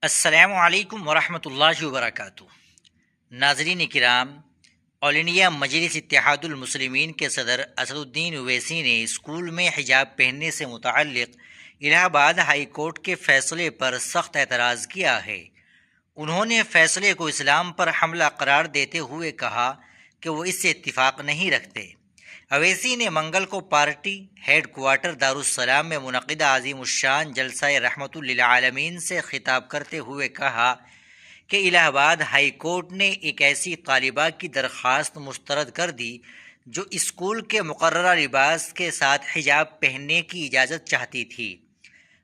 السلام علیکم ورحمۃ اللہ وبرکاتہ۔ ناظرین کرام، آل انڈیا مجلس اتحاد المسلمین کے صدر اسد الدین اویسی نے اسکول میں حجاب پہننے سے متعلق الہ آباد ہائی کورٹ کے فیصلے پر سخت اعتراض کیا ہے۔ انہوں نے فیصلے کو اسلام پر حملہ قرار دیتے ہوئے کہا کہ وہ اس سے اتفاق نہیں رکھتے۔ اویسی نے منگل کو پارٹی ہیڈ کوارٹر دارالسلام میں منعقدہ عظیم الشان جلسہ رحمت للعالمین سے خطاب کرتے ہوئے کہا کہ الہ آباد ہائی کورٹ نے ایک ایسی طالبہ کی درخواست مسترد کر دی جو اسکول کے مقررہ لباس کے ساتھ حجاب پہننے کی اجازت چاہتی تھی۔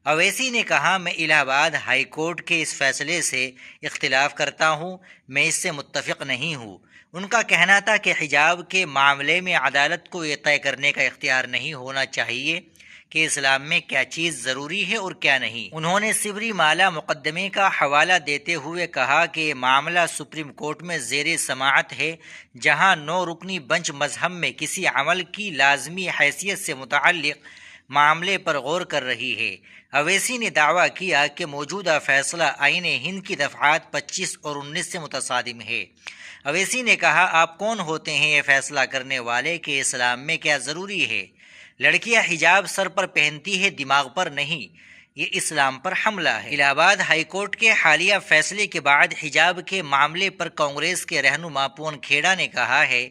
اویسی نے کہا، میں الہ آباد ہائی کورٹ کے اس فیصلے سے اختلاف کرتا ہوں، میں اس سے متفق نہیں ہوں۔ ان کا کہنا تھا کہ حجاب کے معاملے میں عدالت کو یہ طے کرنے کا اختیار نہیں ہونا چاہیے کہ اسلام میں کیا چیز ضروری ہے اور کیا نہیں۔ انہوں نے سبری مالا مقدمے کا حوالہ دیتے ہوئے کہا کہ یہ معاملہ سپریم کورٹ میں زیر سماعت ہے، جہاں 9 رکنی بنچ مذہب میں کسی عمل کی لازمی حیثیت سے متعلق معاملے پر غور کر رہی ہے۔ اویسی نے دعویٰ کیا کہ موجودہ فیصلہ آئین ہند کی دفعات 25 اور 19 سے متصادم ہے۔ اویسی نے کہا، آپ کون ہوتے ہیں یہ فیصلہ کرنے والے کہ اسلام میں کیا ضروری ہے؟ لڑکیاں حجاب سر پر پہنتی ہے، دماغ پر نہیں، یہ اسلام پر حملہ ہے۔ الہ آباد ہائی کورٹ کے حالیہ فیصلے کے بعد حجاب کے معاملے پر کانگریس کے رہنما پون کھیڑا نے کہا ہے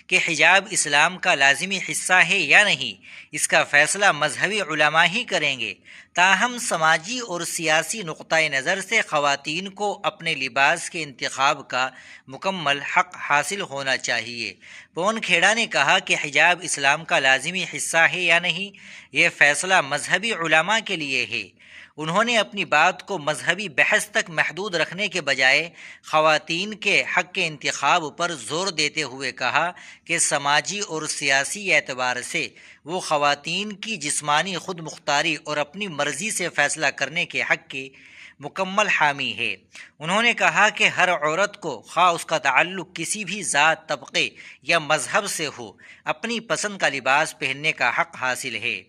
کہ حجاب اسلام کا لازمی حصہ ہے یا نہیں، اس کا فیصلہ مذہبی علماء ہی کریں گے۔ تاہم سماجی اور سیاسی نقطۂ نظر سے خواتین کو اپنے لباس کے انتخاب کا مکمل حق حاصل ہونا چاہیے۔ پون کھیڑا نے کہا کہ حجاب اسلام کا لازمی حصہ ہے یا نہیں، یہ فیصلہ مذہبی علماء کے لیے ہے۔ انہوں نے اپنی بات کو مذہبی بحث تک محدود رکھنے کے بجائے خواتین کے حق کے انتخاب پر زور دیتے ہوئے کہا کہ سماجی اور سیاسی اعتبار سے وہ خواتین کی جسمانی خود مختاری اور اپنی مرضی سے فیصلہ کرنے کے حق کے مکمل حامی ہے۔ انہوں نے کہا کہ ہر عورت کو، خواہ اس کا تعلق کسی بھی ذات، طبقے یا مذہب سے ہو، اپنی پسند کا لباس پہننے کا حق حاصل ہے۔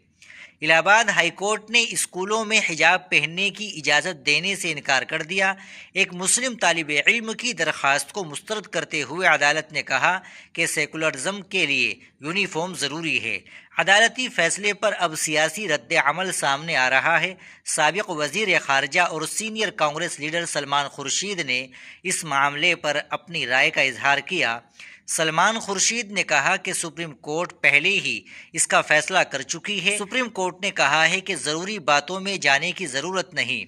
الہ آباد ہائی کورٹ نے اسکولوں میں حجاب پہننے کی اجازت دینے سے انکار کر دیا۔ ایک مسلم طالب علم کی درخواست کو مسترد کرتے ہوئے عدالت نے کہا کہ سیکولرزم کے لیے یونیفارم ضروری ہے۔ عدالتی فیصلے پر اب سیاسی رد عمل سامنے آ رہا ہے۔ سابق وزیر خارجہ اور سینئر کانگریس لیڈر سلمان خورشید نے اس معاملے پر اپنی رائے کا اظہار کیا۔ سلمان خورشید نے کہا کہ سپریم کورٹ پہلے ہی اس کا فیصلہ کر چکی ہے۔ سپریم کورٹ نے کہا ہے کہ ضروری باتوں میں جانے کی ضرورت نہیں،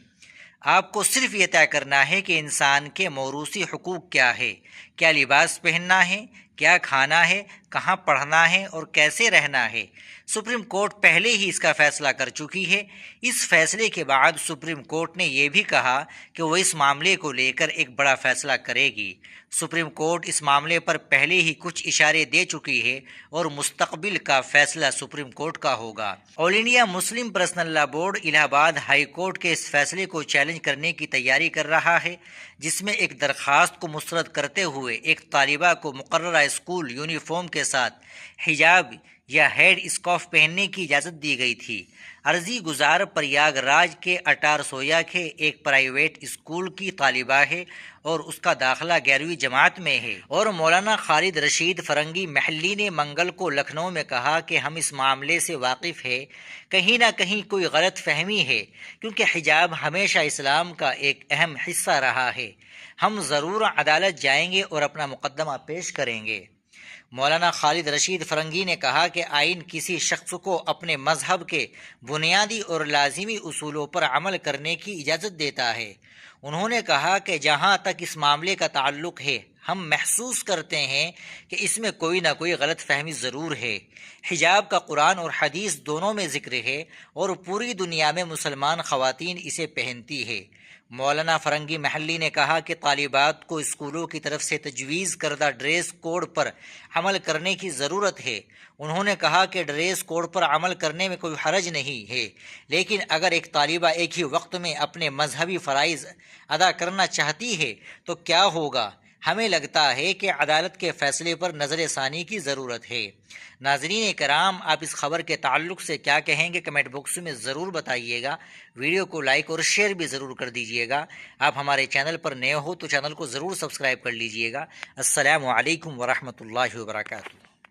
آپ کو صرف یہ طے کرنا ہے کہ انسان کے موروثی حقوق کیا ہے، کیا لباس پہننا ہے، کیا کھانا ہے، کہاں پڑھنا ہے اور کیسے رہنا ہے۔ سپریم کورٹ پہلے ہی اس کا فیصلہ کر چکی ہے۔ اس فیصلے کے بعد سپریم کورٹ نے یہ بھی کہا کہ وہ اس معاملے کو لے کر ایک بڑا فیصلہ کرے گی۔ سپریم کورٹ اس معاملے پر پہلے ہی کچھ اشارے دے چکی ہے اور مستقبل کا فیصلہ سپریم کورٹ کا ہوگا۔ آل انڈیا مسلم پرسنل لا بورڈ الہ آباد ہائی کورٹ کے اس فیصلے کو چیلنج کرنے کی تیاری کر رہا ہے، جس میں ایک درخواست کو مسترد کرتے ہوئے ایک طالبہ کو مقررہ اسکول یونیفارم کے ساتھ حجاب یا ہیڈ اسکارف پہننے کی اجازت دی گئی تھی۔ عرضی گزار پریاگ راج کے اٹارسویا کے ایک پرائیویٹ اسکول کی طالبہ ہے اور اس کا داخلہ 11ویں جماعت میں ہے، اور مولانا خالد رشید فرنگی محلی نے منگل کو لکھنؤ میں کہا کہ ہم اس معاملے سے واقف ہیں، کہیں نہ کہیں کوئی غلط فہمی ہے، کیونکہ حجاب ہمیشہ اسلام کا ایک اہم حصہ رہا ہے۔ ہم ضرور عدالت جائیں گے اور اپنا مقدمہ پیش کریں گے۔ مولانا خالد رشید فرنگی نے کہا کہ آئین کسی شخص کو اپنے مذہب کے بنیادی اور لازمی اصولوں پر عمل کرنے کی اجازت دیتا ہے۔ انہوں نے کہا کہ جہاں تک اس معاملے کا تعلق ہے، ہم محسوس کرتے ہیں کہ اس میں کوئی نہ کوئی غلط فہمی ضرور ہے۔ حجاب کا قرآن اور حدیث دونوں میں ذکر ہے اور پوری دنیا میں مسلمان خواتین اسے پہنتی ہے۔ مولانا فرنگی محلی نے کہا کہ طالبات کو اسکولوں کی طرف سے تجویز کردہ ڈریس کوڈ پر عمل کرنے کی ضرورت ہے۔ انہوں نے کہا کہ ڈریس کوڈ پر عمل کرنے میں کوئی حرج نہیں ہے، لیکن اگر ایک طالبہ ایک ہی وقت میں اپنے مذہبی فرائض ادا کرنا چاہتی ہے تو کیا ہوگا؟ ہمیں لگتا ہے کہ عدالت کے فیصلے پر نظر ثانی کی ضرورت ہے۔ ناظرین کرام، آپ اس خبر کے تعلق سے کیا کہیں گے کمنٹ باکس میں ضرور بتائیے گا۔ ویڈیو کو لائک اور شیئر بھی ضرور کر دیجیے گا۔ آپ ہمارے چینل پر نئے ہو تو چینل کو ضرور سبسکرائب کر لیجیے گا۔ السلام علیکم ورحمۃ اللہ وبرکاتہ۔